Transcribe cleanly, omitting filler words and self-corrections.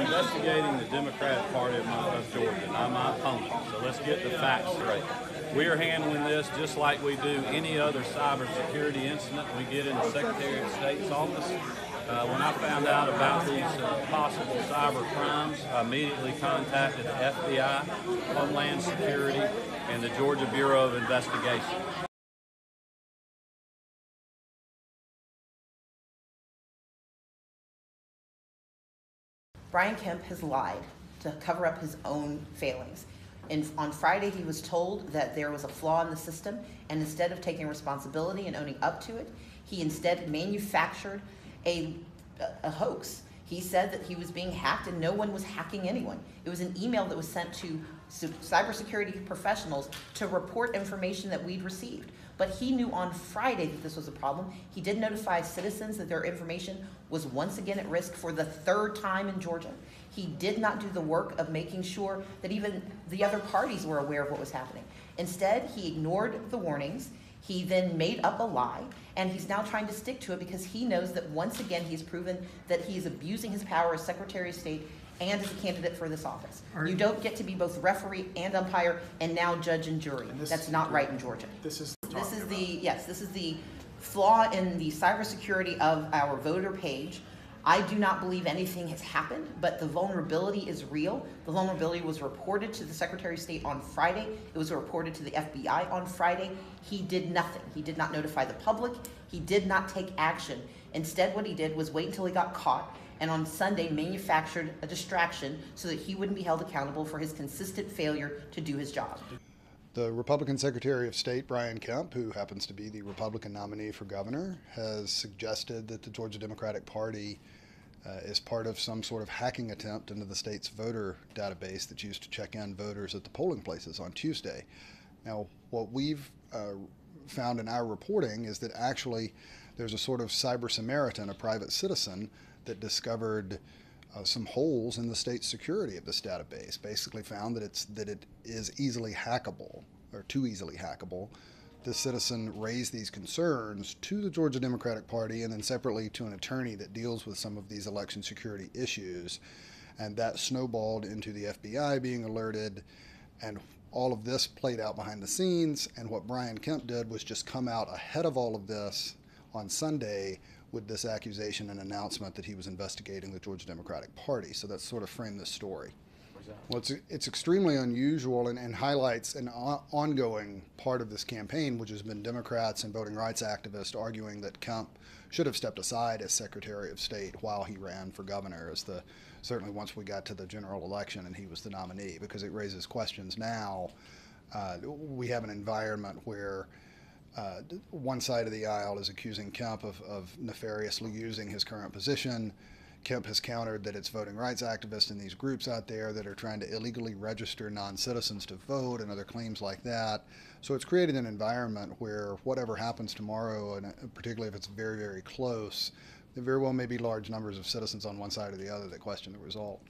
investigating the Democratic Party of Georgia, not my opponent. So let's get the facts straight. We are handling this just like we do any other cybersecurity incident we get in the Secretary of State's office. When I found out about these possible cyber crimes, I immediately contacted the FBI, Homeland Security, and the Georgia Bureau of Investigation. Brian Kemp has lied to cover up his own failings. And on Friday, he was told that there was a flaw in the system, and instead of taking responsibility and owning up to it, he instead manufactured a hoax. He said that he was being hacked and no one was hacking anyone. It was an email that was sent to cybersecurity professionals to report information that we'd received. But he knew on Friday that this was a problem. He did notify citizens that their information was once again at risk for the third time in Georgia. He did not do the work of making sure that even the other parties were aware of what was happening. Instead, he ignored the warnings. He then made up a lie, and he's now trying to stick to it because he knows that once again he's proven that he is abusing his power as Secretary of State and as a candidate for this office. You don't get to be both referee and umpire and now judge and jury. That's not right in Georgia. This is the flaw in the cybersecurity of our voter page. I do not believe anything has happened, but the vulnerability is real. The vulnerability was reported to the Secretary of State on Friday. It was reported to the FBI on Friday. He did nothing. He did not notify the public. He did not take action. Instead, what he did was wait until he got caught, and on Sunday manufactured a distraction so that he wouldn't be held accountable for his consistent failure to do his job. The Republican Secretary of State, Brian Kemp, who happens to be the Republican nominee for governor, has suggested that the Georgia Democratic Party is part of some sort of hacking attempt into the state's voter database that's used to check in voters at the polling places on Tuesday. Now, what we've found in our reporting is that actually there's a sort of cyber Samaritan, a private citizen, that discovered some holes in the state's security of this database. Basically found that it is easily hackable, or too easily hackable. This citizen raised these concerns to the Georgia Democratic Party and then separately to an attorney that deals with some of these election security issues. And that snowballed into the FBI being alerted, and all of this played out behind the scenes. And what Brian Kemp did was just come out ahead of all of this on Sunday with this accusation and announcement that he was investigating the Georgia Democratic Party. So that's sort of framed this story. Well, it's extremely unusual and highlights an ongoing part of this campaign, which has been Democrats and voting rights activists arguing that Kemp should have stepped aside as Secretary of State while he ran for governor, certainly once we got to the general election and he was the nominee, because it raises questions now. We have an environment where one side of the aisle is accusing Kemp of nefariously using his current position. Kemp has countered that it's voting rights activists and these groups out there that are trying to illegally register non-citizens to vote and other claims like that. So it's created an environment where whatever happens tomorrow, and particularly if it's very, very close, there very well may be large numbers of citizens on one side or the other that question the result.